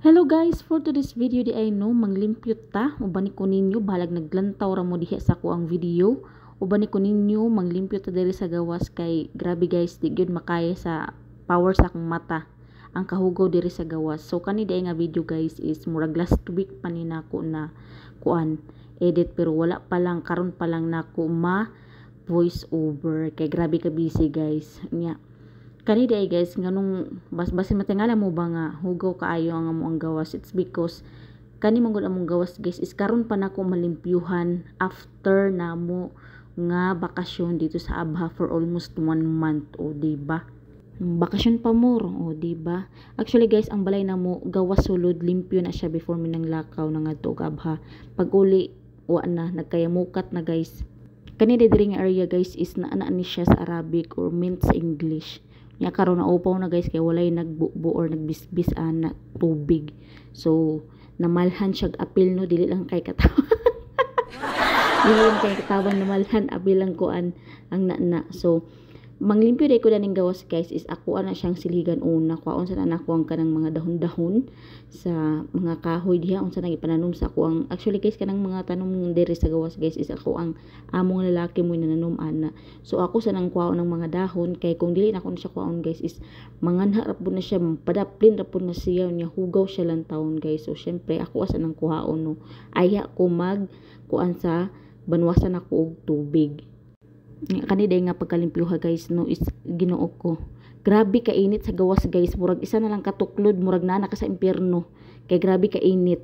Hello guys, for today's video di ay no manglimpyot ta uban ko ninyo balag naglantaw ra mo diha sa ko ang video uban ko ninyo manglimpyot ta diri sa gawas kay grabe guys di gyud makaya sa power sa akong mata ang kahugaw diri sa gawas. So kani di nga video guys is murag last week pa ni nako na kuan edit pero wala pa lang karon pa lang nako ma voice over kay grabe ka busy guys nya. Kani day guys nganong basin matingala mo ba nga hugaw kaayo ang among gawas, it's because kani man gud among gawas guys is karon pa nako malimpyuhan after namo nga bakasyon dito sa Abha for almost 1 month o diba bakasyon pa mo o diba. Actually guys ang balay namo gawas sulod limpyo na siya before minanglakaw na ngadto og Abha. Pag uli wa na nagkayamukat na guys. Kani diri nga area guys is naa ni siya sa Arabic or meant sa English. Nya karon na upaw na guys kay walay nagbubo or nagbisbis na tubig. So namalhan siya apil no dili lang kay katawan. Dili lang kay katawan namalhan apil lang kuan ang na. So manglimpyo day ko daning gawas guys is ako ana siyang siligan una kuaon sa anak ko ang kanang mga dahon-dahon sa mga kahoy diha unsa nang ipananom sa ako ang actually guys kanang mga tanom diri sa gawas guys is ako ang among lalaki mo nananom ana. So ako sa nang kuaon ng mga dahon kay kung dili na ko siya kuaon guys is manganha ra pud na siya padaplin ra pud na siya nya hugaw siya lang taon guys. So syempre ako asa nang kuhaon no aya ko mag kuan sa banwasan ako og tubig. Kani day nga pagkalimpyuha guys no is Ginoo ko grabe ka init sa gawas guys murag isa na lang katuklod murag na ka sa impyerno kay grabe ka init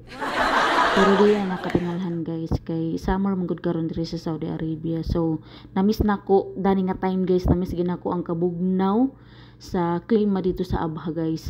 pero di na nakatingalhan guys kay summer man gud karon diri sa Saudi Arabia. So na-miss nako dani nga time guys na-miss ginako ang kabugnaw sa klima dito sa Abha guys.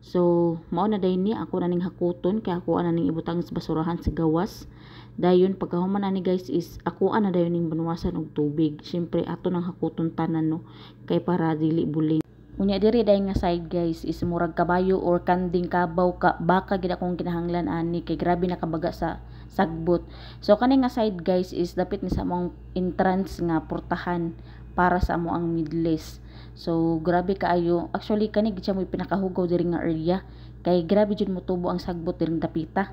So mao na day ni ako na ning hakuton kay ako ana ning ibutang sa basurahan sa gawas. Dayon pagkahuman ani guys is ako ana dayon ning banwasan og tubig. Syempre ato nang hakuton tanan no kay para dili buling. Unya diri day nga side guys is murag kabayo or kanding kabaw ka baka gid akong kinahanglan ani kay grabe nakabaga sa sagbot. So kani nga side guys is dapit ni sa among entrance nga portahan para sa amo ang midlist. So grabe kaayo actually kani gid siya mo pinakahugaw diri nga area kay grabe jud motubo ang sagbot diri dapita.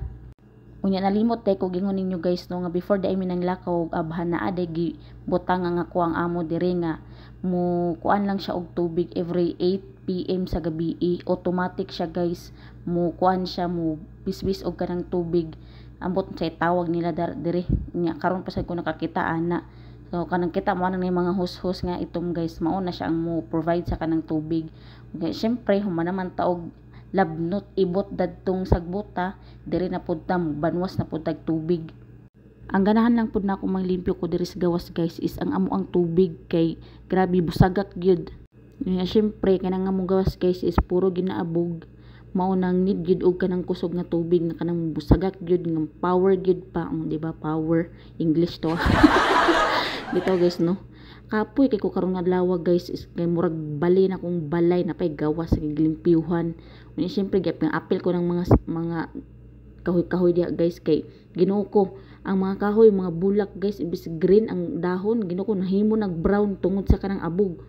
Unya nalimot day ko gingon ninyo guys no nga before day minanglakaw og Abha naa day gibutang nga ko ang amo diri nga mo kuan lang siya og tubig every 8 PM sa gabi automatic siya guys mo kuan siya mo bisbis og kanang tubig ambot sa tawag nila diri nya karon pa sad ko nakakita ana. So kanang kita mo nang mga hus-hus nga itom guys mao na siya ang mo provide sa kanang tubig. Okay, syempre human naman taog labnot ibot dadtong sagbota diri na pud tam banwas na pud tag tubig. Ang ganahan lang pud nako manglimpyo ko diri sa gawas guys is ang amo ang tubig kay grabe busagak gyud. Syempre kanang among gawas guys is puro ginaabog mao nang need gyud og kanang kusog nga tubig na kanang busagak gyud nga power gyud pa di ba power English to. Dito guys no kapoy kay ko karon nga adlaw guys is kay murag bali na kong balay na pay gawas sa glimpyuhan. Unya syempre gyap nga apil ko ng mga kahoy-kahoy diha guys kay Ginoo ko ang mga kahoy mga bulak guys ibis green ang dahon Ginoo ko nahimo nag brown tungod sa kanang abog.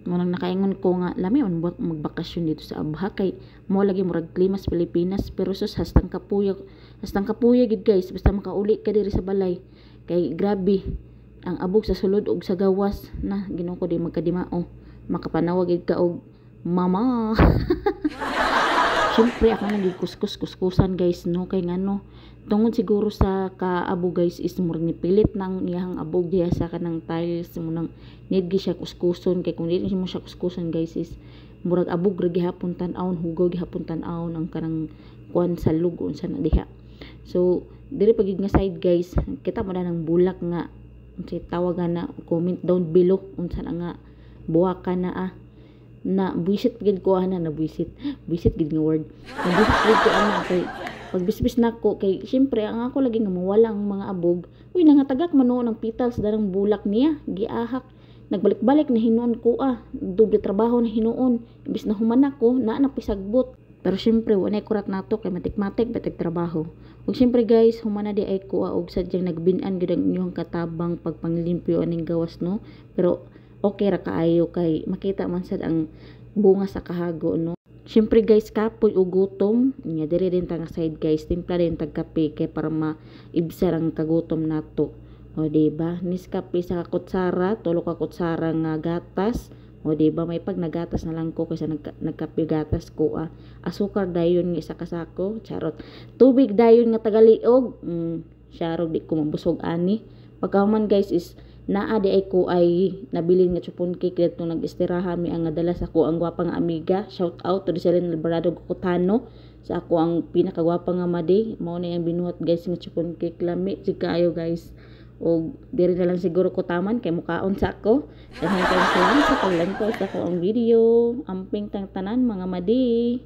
Munang nakaingon ko nga lami on magbakasyon dito sa Abha kay mo lagi murag klima sa Pilipinas pero sus hastang kapuya gid guys basta makauli ka diri sa balay kay grabe ang abog sa sulod og sa gawas na Ginoo ko di magkadimao makapanawag gid ka og mama. Syempre ako nang kuskusan guys no kay ngano tungod siguro sa kaabog guys is murag ni pilit nang iyang abog diha sa kanang tiles mo nang need gi siya kuskuson kay kung dili mo siya kuskuson guys is murag abog ra gihapon tan-awon hugaw gihapon tan-awon ang kanang kuan sa lug unsa na diha. So diri pagid nga side guys kita mo na ng bulak nga unsay tawagan na comment down below unsa na nga buwaka na na buisit gid ko ana na buisit gid nga word na buisit gid ko ana kay pagbisbis nako kay syempre ang ako lagi nga mawala ang mga abog uy nangatagak man ng petals darang bulak niya giahak nagbalik-balik na hinuon ko doble trabaho na hinuon imbis na human ako na napisagbot pero syempre wala kurat nato kay matik-matik betag trabaho ug syempre guys human na di ay ko og sadyang nagbin-an gid ang inyong katabang pagpanglimpyo aning gawas no pero okay ra kaayo kay makita man sad ang bunga sa kahago no. Syempre guys, kapoy o gutom, nya diri din tang side guys, timpla din tag kape kay para maibsar ang kagutom nato. O diba? Niskape sa kutsara, tulo ka kutsara nga gatas. O diba, may pag nagatas na lang ko kaysa nagkape gatas ko. Asukar dayon nga isa kasako, charot. Tubig dayon nga tagaliog. Charot, di ko mabusog ani. Pagkahuman guys is naa di ay ko ay nabilin nga chupon cake dito nag-istirahan mi ang nadala sa ko ang gwapa nga amiga. Shout out to Rizalyn Alvarado Gukutano sa ako ang pinakagwapa nga madi. Mao na yang binuhat guys nga chupon cake lami sig kaayo guys. O diri na lang siguro ko taman kay mukaon sa ako. Daghang salamat sa paglantaw sa ko ang video. Amping tang tanan mga madi.